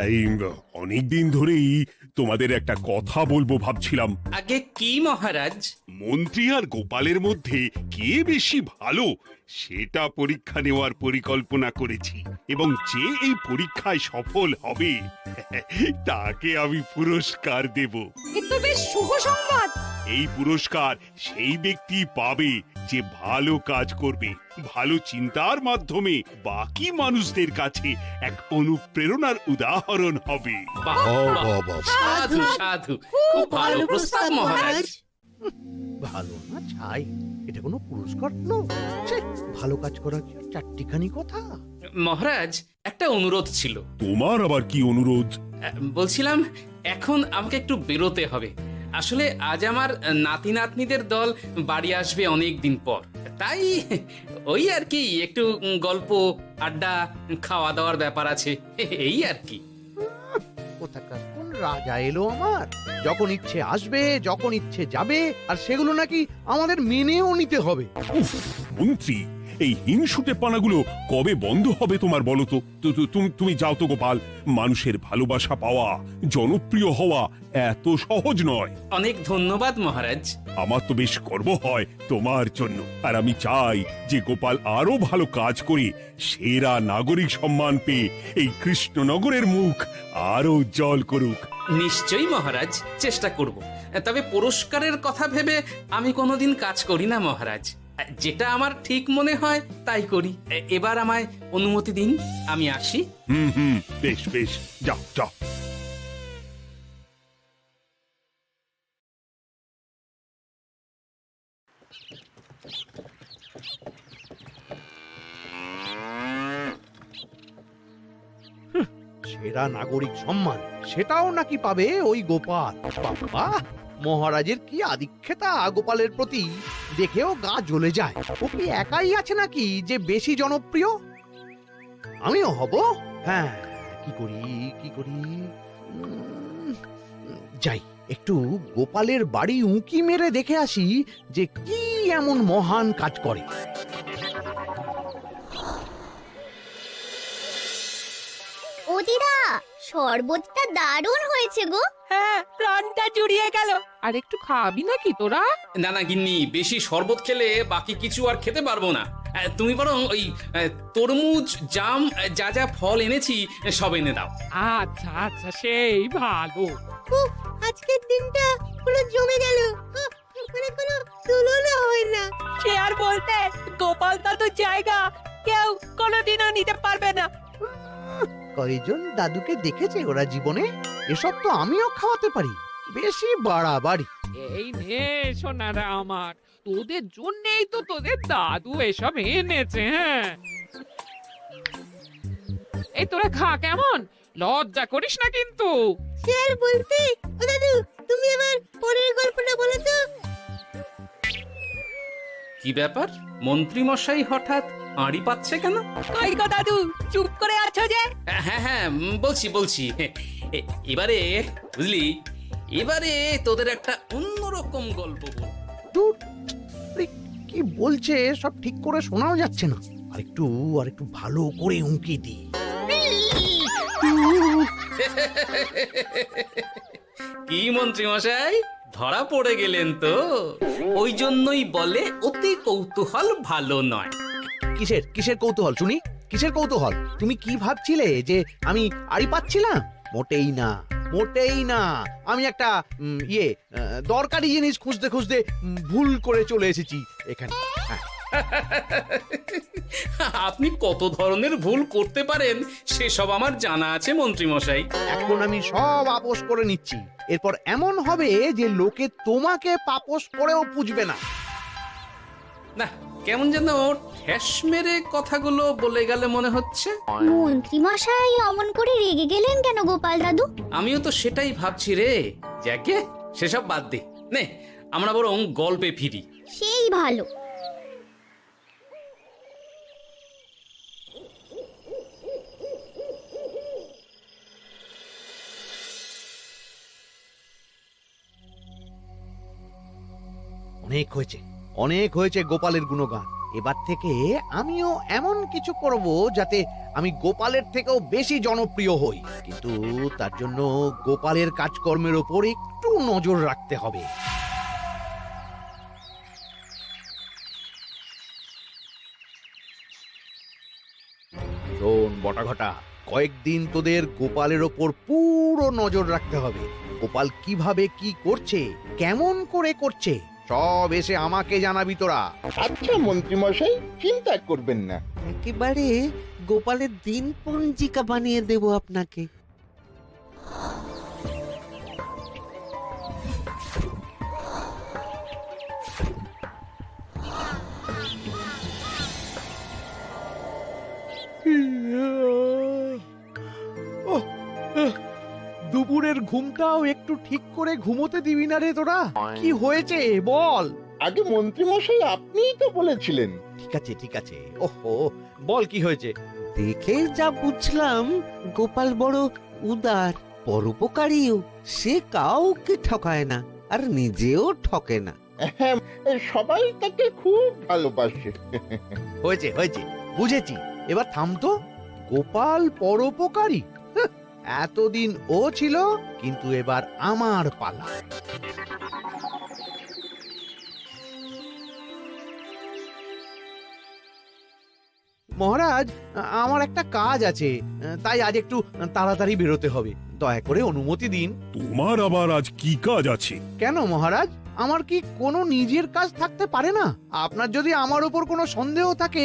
এই অনেকদিন ধরেই তোমাদের একটা কথা বলবো ভাবছিলাম। আগে কি মহারাজ? মন্ত্রী আর গোপালের মধ্যে কে বেশি ভালো সেটা পরীক্ষা নেওয়ার পরিকল্পনা করেছি, এবং যে এই পরীক্ষায় সফল হবে তাকে আমি পুরস্কার দেব। এ তো বেশ শুভ সংবাদ। এই পুরস্কার সেই ব্যক্তি পাবে যে ভালো কাজ করবে, ভালো চিন্তার মাধ্যমে বাকি মানুষদের কাছে এক অনুপ্রেরণার উদাহরণ হবে। বাহ, বাহ, সাধু সাধু, খুব ভালো প্রস্তাব মহারাজ। ভালো না ছাই, এটা কোনো পুরস্কার নয়। ছে, ভালো কাজ করা কি আর চারটিখানি কথা? মহারাজ, একটা অনুরোধ ছিল। তোমার আবার কি অনুরোধ? বলছিলাম এখন আমাকে একটু বেরোতে হবে। আসলে আজ আমার নাতি নাতনিদের দল বাড়ি আসবে অনেক দিন পর, তাই ওই আর কি একটু গল্প আড্ডা খাওয়া দাওয়ার ব্যাপার আছে, এই আর কি। কোথাকার কোন রাজা এলো আমার? যখন ইচ্ছে আসবে, যখন ইচ্ছে যাবে, আর সেগুলো নাকি আমাদের মেনেও নিতে হবে। উফ, মন্ত্রী, এই হিংসুটে পানাগুলো কবে বন্ধ হবে তোমার বলো তো? তুমি যাও তো গোপাল। মানুষের ভালোবাসা পাওয়া, জনপ্রিয় হওয়া এত সহজ নয়। অনেক ধন্যবাদ মহারাজ। আমার তো বেশ গর্ব হয় তোমার জন্য, আর আমি চাই যে গোপাল আরো ভালো কাজ করে সেরা নাগরিক সম্মান পেয়ে এই কৃষ্ণনগরের মুখ আরো উজ্জ্বল করুক। নিশ্চয়ই মহারাজ, চেষ্টা করব। তবে পুরস্কারের কথা ভেবে আমি কোনোদিন কাজ করি না মহারাজ। যেটা আমার ঠিক মনে হয় তাই করি। এবার আমায় অনুমতি দিন, আমি আসি। হুম, বেশ বেশ, যাও যাও। সেরা নাগরিক সম্মান সেটাও নাকি পাবে ওই গোপাল। বাবা, মহারাজের কি আদিক্ষেতা গোপালের প্রতি, দেখেও গা জ্বলে যায়। ও কি একাই আছে নাকি যে বেশি জনপ্রিয়? আমিও হব। হ্যাঁ, কি করি কি করি? যাই, একটু গোপালের বাড়ি উঁকি মেরে দেখে আসি যে কি এমন মহান কাজ করে। ও দিদা, শরবতটা দারুণ হয়েছে গো। হ্যাঁ, প্রাণটা জুড়িয়ে গেল। আর একটু খাবি নাকি তোরা? না না গিন্নি, বেশি শরবত খেলে বাকি কিছু আর খেতে পারবো না। তুমি বরং ওই তরমুজ, জাম, যা যা ফল এনেছি সব এনে দাও। আচ্ছা আচ্ছা, সেই ভালো। উফ, আজকের দিনটা পুরো জমে গেল। মানে কোনো তুলনা হয় না। সে আর বলতে, গোপাল দাদুর জায়গা কেউ কোনোদিনও নিতে পারবে না। কয়জন দাদুকে দেখেছে ওরা জীবনে? এসব তো আমিও খাওয়াতে পারি। বেশি বাড়াবাড়ি। এই নে সোনারা আমার, তোদের জন্যই তো তোদের দাদু এসব এনেছে। হ্যাঁ, এই তোরা খা, কেমন? লজ্জা করিস না কিন্তু। সে আর বলতে, ও দাদু, তুমি আমার পরের গল্পটা বলো তো। কি ব্যাপার, মন্ত্রী মশাই হঠাৎ আড়ি পাচ্ছে কেন? কই গো দাদু, চুপ করে আছো যে? হ্যাঁ হ্যাঁ, বলছি। এবারে বুঝলি, এবারে তোদের একটা অন্যরকম গল্প বল। ধুর, আরে কি বলছে সব ঠিক করে শোনাও যাচ্ছে না। আর একটু ভালো করে উঁকি দি। কি মন্ত্রী মশাই, ধরা পড়ে গেলেন তো? ওই জন্যই বলে অতি কৌতূহল ভালো নয়। কিসের কৌতূহল শুনি? কিসের কৌতূহল? তুমি কি ভাবছিলে যে আমি আড়ি পাচ্ছিলাম? মোটেই না, মোটেই না। আমি একটা দরকারি জিনিস খুঁজতে খুঁজতে ভুল করে চলে এসেছি এখানে। হ্যাঁ। আপনি কত ধরনের ভুল করতে পারেন সেসব আমার জানা আছে মন্ত্রী মশাই। এখন আমি সব আপোষ করে নিচ্ছি। এরপর এমন হবে যে লোকে তোমাকে পাপোশ করেও পুজবে না। না, কেমন যেন ঠেস মেরে কথাগুলো বলে গেলে মনে হচ্ছে। মন্ত্রী মশাই অমন করে রেগে গেলেন কেন গোপাল দাদু? আমিও তো সেটাই ভাবছি রে। যাকে সেসব বাদ দে, নে আমরা বরং গল্পে ফিরি। সেই ভালো। অনেক হয়েছে গোপালের গুণগান। এবার থেকে আমিও এমন কিছু করব যাতে আমি গোপালের থেকেও বেশি জনপ্রিয় হই, কিন্তু তার জন্য গোপালের কাজকর্মের ওপর একটু নজর রাখতে হবে। শোন বটাঘটা, কয়েকদিন তোদের গোপালের ওপর পুরো নজর রাখতে হবে। গোপাল কিভাবে কি করছে, কেমন করে করছে, সব এসে আমাকে জানাবি তোরা। আচ্ছা মন্ত্রীমশাই, চিন্তা করবেন না। একেবারে গোপালের দিন পঞ্জিকা বানিয়ে দেব আপনাকে। দুপুরের ঘুমটাও একটু ঠিক করে ঘুমোতে দিবি না রে তোরা? কি হয়েছে বল। আগে মন্ত্রীমশাই আপনিই তো বলেছিলেন। ঠিক আছে, ওহো, বল কি হয়েছে। দেখে যা বুঝলাম গোপাল বড় উদার, পরোপকারীও। সে কাউকে ঠকায় না, আর নিজেও ঠকে না। হ্যাঁ, সবাই তাকে খুব ভালোবাসে। হয়েছে বুঝেছি, এবার থাম তো। গোপাল পরোপকারী? হাহ, এতদিন ও ছিল, কিন্তু এবার আমার পালা। মহারাজ, আমার একটা কাজ আছে, তাই আজ একটু তাড়াতাড়ি বেরোতে হবে। দয়া করে অনুমতি দিন। তোমার আবার আজ কি কাজ আছে? কেন মহারাজ, আমার কি কোনো নিজের কাজ থাকতে পারে না? আপনার যদি আমার উপর কোনো সন্দেহ থাকে,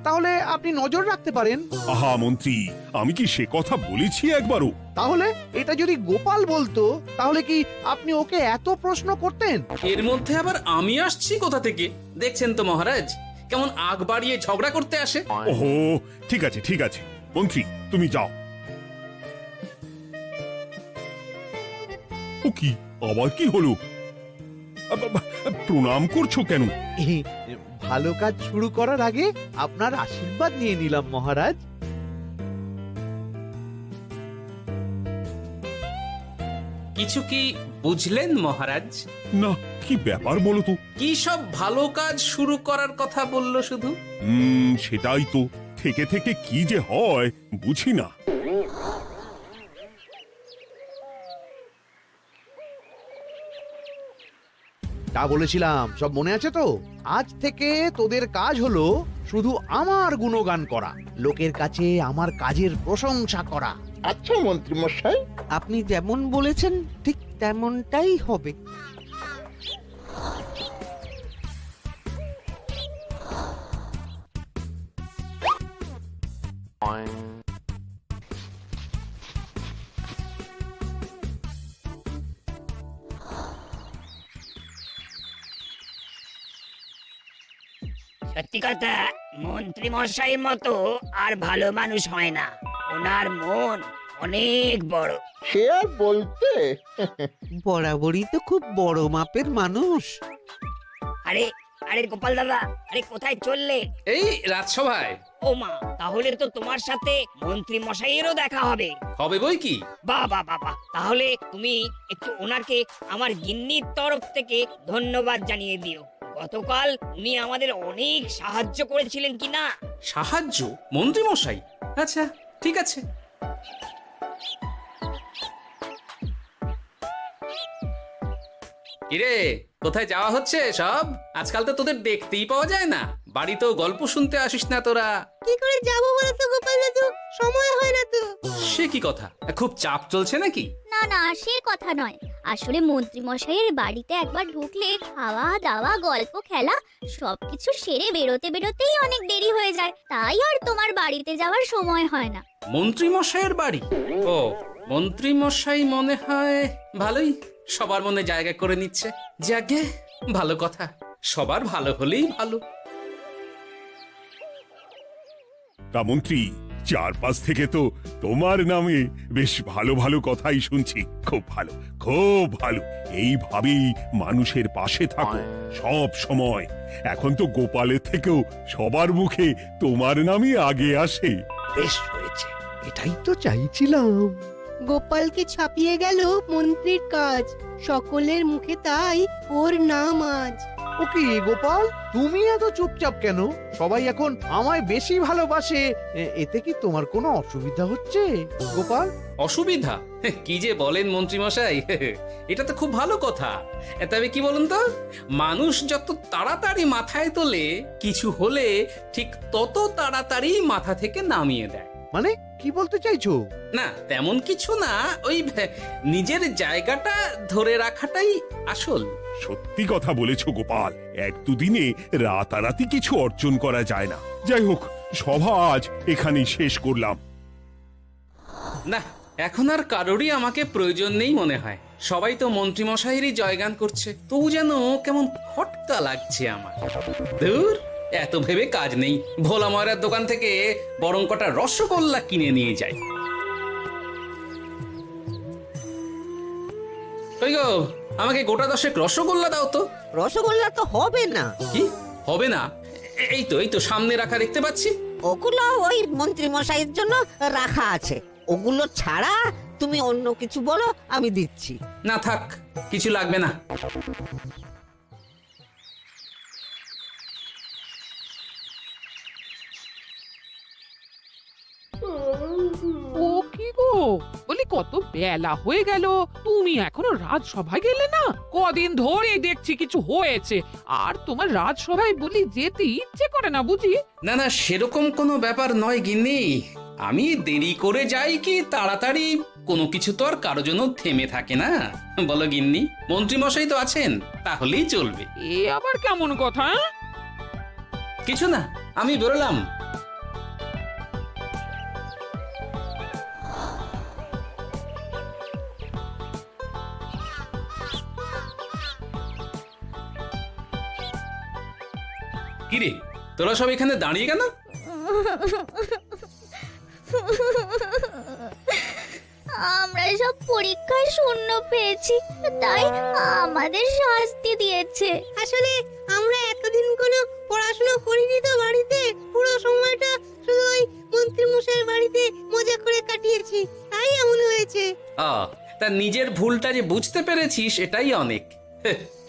তাহলে আপনি নজর রাখতে পারেন। আহা মন্ত্রী, আমি কি সে কথা বলেছি একবারও? তাহলে এটা যদি গোপাল বলতো, তাহলে কি আপনি ওকে এত প্রশ্ন করতেন? এর মধ্যে আবার আমি আসছি কোথা থেকে? দেখছেন তো মহারাজ, কেমন আগ বাড়িয়ে ঝগড়া করতে আসে। ওহো, ঠিক আছে মন্ত্রী, তুমি যাও। ও কি, আবার কি হলো? প্রণাম করছো কেন? ভালো কাজ শুরু করার আগে আপনার আশীর্বাদ নিয়ে নিলাম মহারাজ। কিছু কি বুঝলেন মহারাজ? না, কি ব্যাপার বলো তো? কি সব ভালো কাজ শুরু করার কথা বললো শুধু? সেটাই তো, থেকে থেকে কি যে হয় বুঝি না। তা বলেছিলাম, সব মনে আছে তো? আজ থেকে তোদের কাজ হলো শুধু আমার গুণগান করা, লোকের কাছে আমার কাজের প্রশংসা করা। আচ্ছা মন্ত্রীমশাই। আপনি যেমন বলেছেন ঠিক তেমনটাই হবে। সত্যি কথা, মন্ত্রী মশাইয়ের মতো আর ভালো মানুষ হয় না। ওনার মন অনেক বড়। সে আর বলতে। বরাবরই তো খুব বড় মাপের মানুষ। আরে আরে গোপাল দাদা, আরে কোথায় চললে? এই রাজসভায়। ও মা, তাহলে তো তোমার সাথে মন্ত্রী মশাইয়েরও দেখা হবে। হবে বই কি? বাহ বাহ বাহ বাহ, তাহলে তুমি একটু ওনাকে আমার গিন্নির তরফ থেকে ধন্যবাদ জানিয়ে দিও। গতকাল উনি আমাদের অনেক সাহায্য করেছিলেন কি না? সাহায্য? মন্ত্রী মশাই? আচ্ছা, ঠিক আছে। কিরে, কোথায় যাওয়া হচ্ছে সব? আজকাল তো তোদের দেখতেই পাওয়া যায় না, বাড়িতেও গল্প শুনতে আসিস না তোরা। কি করে যাবো বলো তো গোপাল দাদু, সময় হয় না তো। সে কি কথা, খুব চাপ চলছে নাকি? না না, সে কথা নয়। আসলে মন্ত্রী মশাইয়ের বাড়িতে একবার ঢুকলে খাওয়া দাওয়া গল্প খেলা সবকিছু সেরে বেরোতে বেরোতেই অনেক দেরি হয়ে যায়, তাই আর তোমার বাড়িতে যাওয়ার সময় হয় না। মন্ত্রী মশাইয়ের বাড়ি? ও, মন্ত্রী মশাই মনে হয় ভালোই সবার মনে জায়গা করে নিচ্ছে। যাকে ভালো কথা, সবার ভালো হলেই ভালো। তা মন্ত্রী, চারপাশ থেকে তো তোমার নামে বেশ ভালো ভালো কথাই শুনছি। খুব ভালো। এইভাবেই মানুষের পাশে থাকো সব সময়। এখন তো গোপালের থেকেও সবার মুখে তোমার নামই আগে আসে। বেশ হয়েছে, এটাই তো চাইছিলাম। গোপালকে ছাপিয়ে গেল মন্ত্রীর কাজ, সকলের মুখে তাই ওর নাম আজ। ও কি গোপাল, তুমি এত চুপচাপ কেন? সবাই এখন আমায় বেশি ভালোবাসে, এতে কি তোমার কোনো অসুবিধা হচ্ছে গোপাল? অসুবিধা? কি যে বলেন মন্ত্রী মশাই, এটা তো খুব ভালো কথা। তবে কি বলুন তো, মানুষ যত তাড়াতাড়ি মাথায় তোলে, কিছু হলে ঠিক তত তাড়াতাড়ি মাথা থেকে নামিয়ে দেয়। মানে কি বলতে চাইছো? না তেমন কিছু না, ওই নিজের জায়গাটা ধরে রাখাটাই আসল। সত্যি কথা বলেছো গোপাল, এক দুদিনে রাতারাতি কিছু অর্জন করা যায় না। যাই হোক, সভা আজ এখানেই শেষ করলাম। না, এখন আর কারোরই আমাকে প্রয়োজন নেই মনে হয়। সবাই তো মন্ত্রী মশাইয়েরই জয়গান করছে, তবু যেন কেমন খটকা লাগছে আমার। ধুর, এত ভেবে কাজ নেই, ভোলা ময়রার দোকান থেকে বরং কটা রসগোল্লা কিনে নিয়ে যাই। কই গো, আমাকে গোটা 10 রসগোল্লা দাও তো। রসগোল্লা তো হবে না। কি হবে না? এই তো সামনে রাখা দেখতে পাচ্ছি। ওগুলো ওই মন্ত্রী মশাইয়ের জন্য রাখা আছে। ওগুলো ছাড়া তুমি অন্য কিছু বলো, আমি দিচ্ছি। না থাক, কিছু লাগবে না। ও কি গো, বলি কত বেলা হয়ে গেল, তুমি এখনো রাজসভায় গেলে না? কদিন ধরে দেখছি কিছু হয়েছে, আর তোমার রাজসভায় বলি যেতে ইচ্ছে করে না বুঝি? না না, সেরকম কোনো ব্যাপার নয় গিন্নি। আমি দেরি করে যাই কি তাড়াতাড়ি, কোনো কিছু তো আর কারো জন্য থেমে থাকে না, বলো গিন্নি? মন্ত্রী মশাই তো আছেন, তাহলেই চলবে। এ আবার কেমন কথা? কিছু না, আমি বেরোলাম। কিরে, তোরা সব এখানে দাঁড়িয়ে কেন? আমরা সব পরীক্ষায় শূন্য পেয়েছি, তাই আমাদের শাস্তি দিয়েছে। আসলে আমরা এতদিন কোনো পড়াশোনা করিনি তো বাড়িতে, পুরো সময়টা শুধু ওই মন্ত্রী মশাইয়ের বাড়িতে মজা করে কাটিয়েছি, তাই এমন হয়েছে। তা নিজের ভুলটা যে বুঝতে পেরেছিস এটাই অনেক।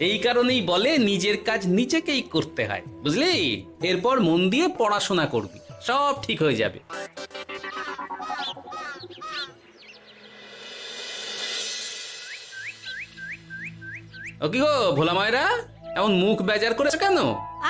এই কারণেই বলে নিজের কাজ নিজেকেই করতে হয়, বুঝলি? এরপর মন দিয়ে পড়াশোনা করবি, সব ঠিক হয়ে যাবে। ও কি গো ভোলা ময়রা, এমন মুখ বেজার করেছে কেন?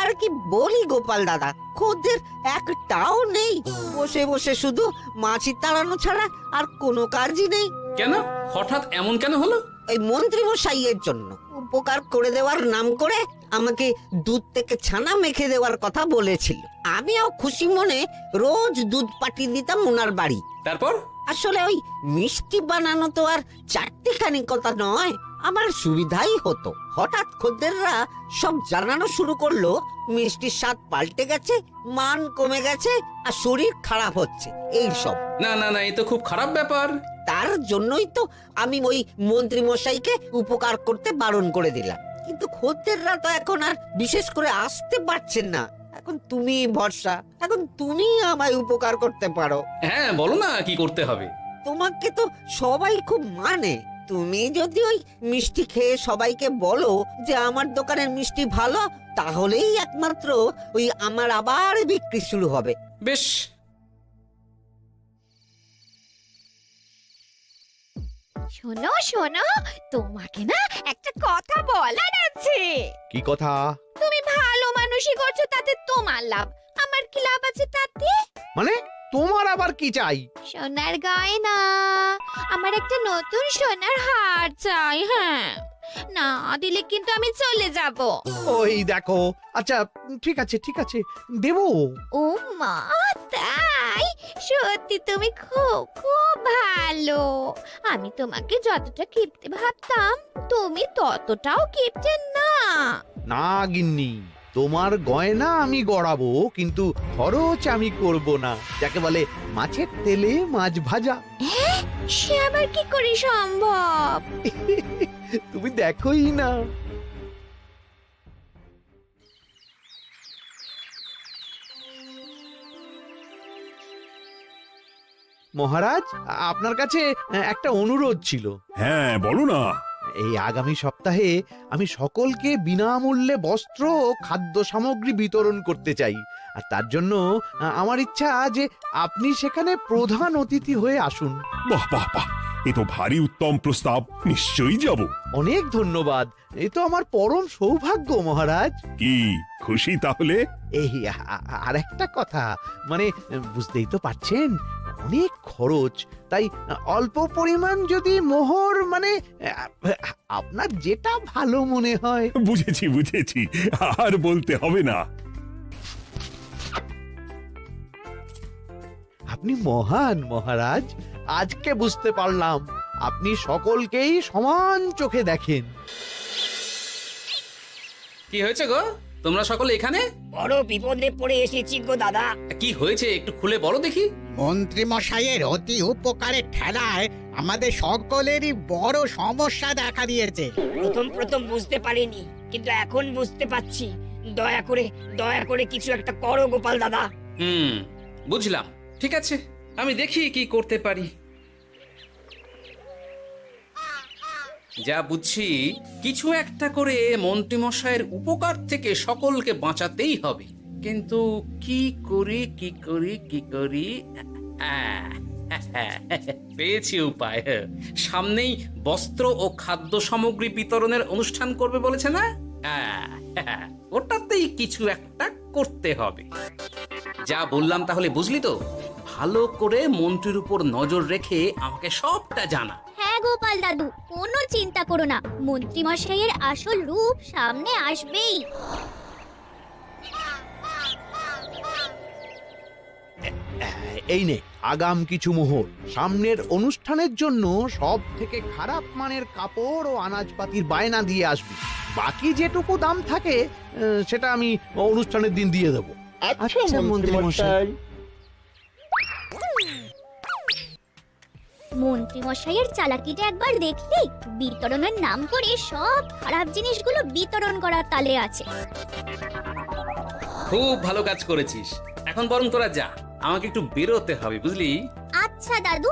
আর কি বলি গোপাল দাদা, খদ্দের একটাও নেই। বসে বসে শুধু মাছি তাড়ানো ছাড়া আর কোনো কাজই নেই। কেন, হঠাৎ এমন কেন হলো? এই মন্ত্রী মশাইয়ের জন্য উপকার করে দেওয়ার নাম করে আমাকে দুধ থেকে ছানা মেখে দেওয়ার কথা বলেছিল। আমিও খুশি মনে রোজ দুধ পাঠিয়ে দিতাম ওনার বাড়ি। তারপর? আসলে ওই মিষ্টি বানানো তো আর চারটিখানি কথা নয়, আমার সুবিধাই হতো। হঠাৎ খদ্দেররা সব জানানো শুরু করলো মিষ্টির স্বাদ পাল্টে গেছে, মান কমে গেছে, আর শরীর খারাপ হচ্ছে, এই সব। না না না, এই তো খুব খারাপ ব্যাপার। তার জন্যই তো আমি ওই মন্ত্রী মশাইকে উপকার করতে বারণ করে দিলাম। কিন্তু খদ্দেররা তো এখন আর বিশেষ করে আসতে পারছেন না। এখন তুমি ভরসা, এখন তুমি আমায় উপকার করতে পারো। হ্যাঁ বলো না, কি করতে হবে? তোমাকে তো সবাই খুব মানে। তুমি যদি ওই মিষ্টি খেয়ে সবাইকে বলো যে আমার দোকানের মিষ্টি ভালো, তাহলেই একমাত্র ওই আমার আবার বিক্রি শুরু হবে। বেশ। শোনো শোনো, তোমাকে না একটা কথা বলার আছে। কি কথা? তুমি ভালো মানুষই করছো, তাতে তোমার লাভ, আমার কি লাভ আছে তাতে? মানে তোমার আবার কি চাই? সোনার গয়না, আমার একটা নতুন সোনার হার চাই। হ্যাঁ, না দিলে কিন্তু আমি চলে যাব। ওই দেখো, আচ্ছা ঠিক আছে ঠিক আছে, দেবো। ও মা, তাই? সত্যি তুমি খুব খুব ভালো। আমি তোমাকে যতটা কিপটে ভাবতাম, তুমি ততটাও কিপটে না। না গিন্নি, তোমার গয়না আমি গড়াবো, কিন্তু খরচ আমি করব না। যাকে বলে মাছের তেলে মাছ ভাজা। সে আবার কি করে সম্ভব? তুমি দেখোই না। মহারাজ, আপনার কাছে একটা অনুরোধ ছিল। হ্যাঁ বলো না। এই আগামী সপ্তাহে আমি সকলকে বিনামূল্যে বস্ত্র ও খাদ্য সামগ্রী বিতরণ করতে চাই। আর তার জন্য আমার ইচ্ছা যে আপনি সেখানে প্রধান অতিথি হয়ে আসুন। বাহ বাহ বাহ, এ তো ভারী উত্তম প্রস্তাব, নিশ্চয়ই যাব। অনেক ধন্যবাদ, এ তো আমার পরম সৌভাগ্য মহারাজ। কি খুশি তাহলে? এই আর একটা কথা, মানে বুঝতেই তো পারছেন অনেক খরচ, তাই অল্প পরিমাণ যদি মোহর, মানে আপনার যেটা ভালো মনে হয়। বুঝেছি বুঝেছি, আর বলতে হবে না। আপনি মহান মহারাজ, আজকে বুঝতে পারলাম আপনি সকলকেই সমান চোখে দেখেন। কি হয়েছে গো, তোমরা সকলে এখানে? বড় বিপদে পড়ে এসেছি গো দাদা। কি হয়েছে একটু খুলে বলো দেখি। মন্ত্রী মশাইয়ের অতি উপকারের ঠেলায় আমাদের সকলেরই বড় সমস্যা দেখা দিয়েছে। প্রথম বুঝতে পারিনি, কিন্তু এখন বুঝতে পারছি। দয়া করে কিছু একটা করো গোপাল দাদা। বুঝলাম, ঠিক আছে, আমি দেখি কি করতে পারি। যা বুঝছি, কিছু একটা করে মন্ত্রীমশাইয়ের উপকার থেকে সকলকে বাঁচাতেই হবে, কিন্তু কি করি পেয়েছি উপায়। সামনেই বস্ত্র ও খাদ্য সামগ্রী বিতরণের অনুষ্ঠান করবে বলেছে না? ওটাতেই কিছু একটা করতে হবে। যা বললাম তাহলে বুঝলি তো? ভালো করে মন্ত্রীর উপর নজর রেখে আমাকে সবটা জানা। হ্যাঁ গোপাল দাদু, কোনো চিন্তা করো না, মন্ত্রী মশাইয়ের আসল রূপ সামনে আসবেই। এই নে আগাম কিছু মোহর। সামনের অনুষ্ঠানের জন্য সব থেকে খারাপ মানের কাপড় ও আনাজপাতির বায়না দিয়ে আসবি। বাকি যেটুকু দাম থাকে সেটা আমি অনুষ্ঠানের দিন দিয়ে দেবো। আচ্ছা মন্ত্রী মশাই। মন্ত্রী মশাইয়ের চালাকিটা একবার দেখলি? বিতরণের নাম করে সব খারাপ জিনিসগুলো বিতরণ করার তালে আছে। খুব ভালো কাজ করেছিস। এখন বরং তোরা যা, আমাকে একটু বেরোতে হবে, বুঝলি? আচ্ছা দাদু।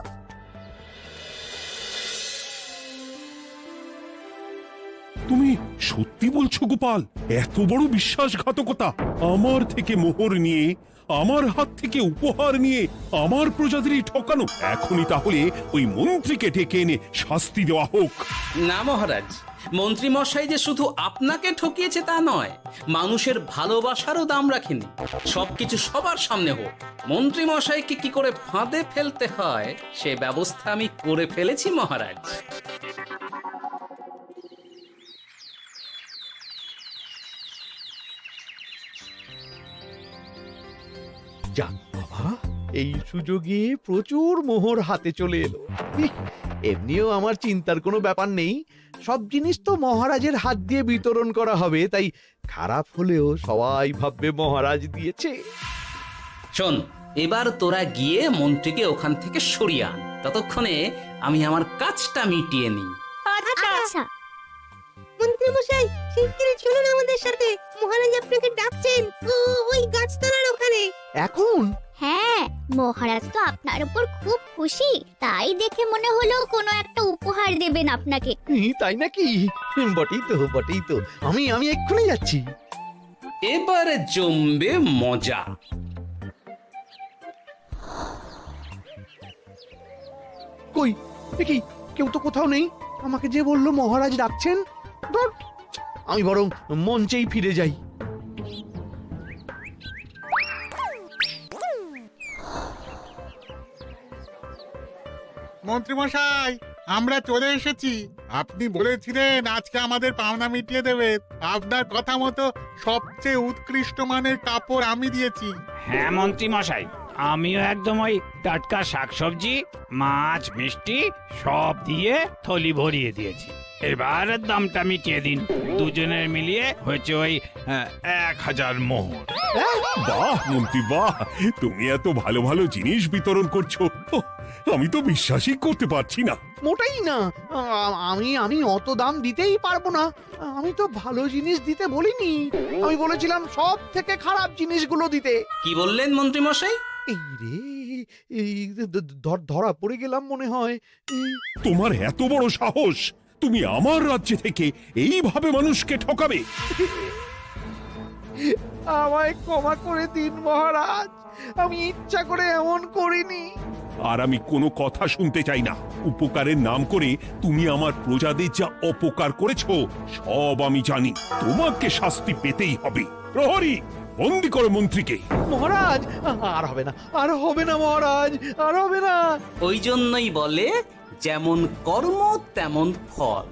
তুমি সত্যি বলছো গোপাল? এত বড় বিশ্বাসঘাতকতা! আমার থেকে মোহর নিয়ে, আমার হাত থেকে উপহার নিয়ে আমার প্রজাদেরই ঠকানো। এখনই তাহলে ওই মন্ত্রীকে ডেকে এনে শাস্তি দেওয়া হোক। না মহারাজ, মন্ত্রী মশাই যে শুধু আপনাকে ঠকিয়েছে তা নয়, মানুষের ভালোবাসারও দাম রাখেনি। সবকিছু সবার সামনে হোক। মন্ত্রী মশাইকে কি করে ফাঁদে ফেলতে হয় সে ব্যবস্থা আমি করে ফেলেছি মহারাজ। যাক বাবা, এই সুযোগে প্রচুর মোহর হাতে চলে এলো। এমনিও আমার চিন্তার কোনো ব্যাপার নেই, সব জিনিস তো মহারাজের হাত দিয়ে বিতরণ করা হবে, তাই খারাপ হলেও সবাই ভাববে মহারাজ দিয়েছে। শোন, এবার তোরা গিয়ে মন্ত্রীকে ওখান থেকে সরিয়ে আন, ততক্ষণে আমি আমার কাজটা মিটিয়ে নিই। আচ্ছা। মন্ত্রী মশাই, শিগগিরই চলুন আমাদের সাথে, মহারাজ আপনাকে ডাকছেন ওই গাছতলার ওখানে। এখন? হ্যাঁ, মহারাজ তো আপনার উপর খুব খুশি, তাই দেখে মনে হলো কোনো একটা উপহার দেবেন আপনাকে। তাই নাকি? বটেই তো, আমি এক্ষুনি যাচ্ছি। এবারে জমবে মজা। কই দেখি, কেউ তো কোথাও নেই। আমাকে যে বললো মহারাজ ডাকছেন, ধুর, আমি বরং মঞ্চেই ফিরে যাই। মন্ত্রী মশাই, আমরা চলে এসেছি। আপনি বলেছিলেন আজকে আমাদের পাওনা মিটিয়ে দেবেন। আপনার কথা মতো সবচেয়ে উৎকৃষ্ট মানের কাপড় আমি দিয়েছি। হ্যাঁ মন্ত্রী মশাই, আমিও একদম ওই টাটকা শাকসবজি, মাছ, মিষ্টি সব দিয়ে থলি ভরিয়ে দিয়েছি। এবার দামটা মিটিয়ে দিন। দুজনের মিলিয়ে হয়েছে ওই 1000 মোহর। বাহ মন্ত্রী বাহ, তুমি এত ভালো ভালো জিনিস বিতরণ করছো, আমি তো বিশ্বাসই করতে পারছি না। মোটাই না, আমি অত দাম দিতেই পারবো না। আমি তো ভালো জিনিস দিতে বলিনি, আমি বলেছিলাম সব থেকে খারাপ জিনিসগুলো দিতে। কি বললেন মন্ত্রী মশাই? এই রে, এই ধরা পড়ে গেলাম মনে হয়। তোমার এত বড় সাহস! তুমি আমার রাজ্যে থেকে এইভাবে মানুষকে ঠকাবে? আমায় ক্ষমা করে দিন মহারাজ, আমি ইচ্ছা করে এমন করিনি। আর আমি কোনো কথা শুনতে চাই না। উপকারের নাম করে তুমি আমার প্রজাদের যা অপকার করেছো সব আমি জানি। তোমাকে শাস্তি পেতেই হবে। প্রহরী, বন্দি করো মন্ত্রীকে। মহারাজ, আর হবে না, আর হবে না মহারাজ, আর হবে না। ওই জন্যই বলে যেমন কর্ম তেমন ফল।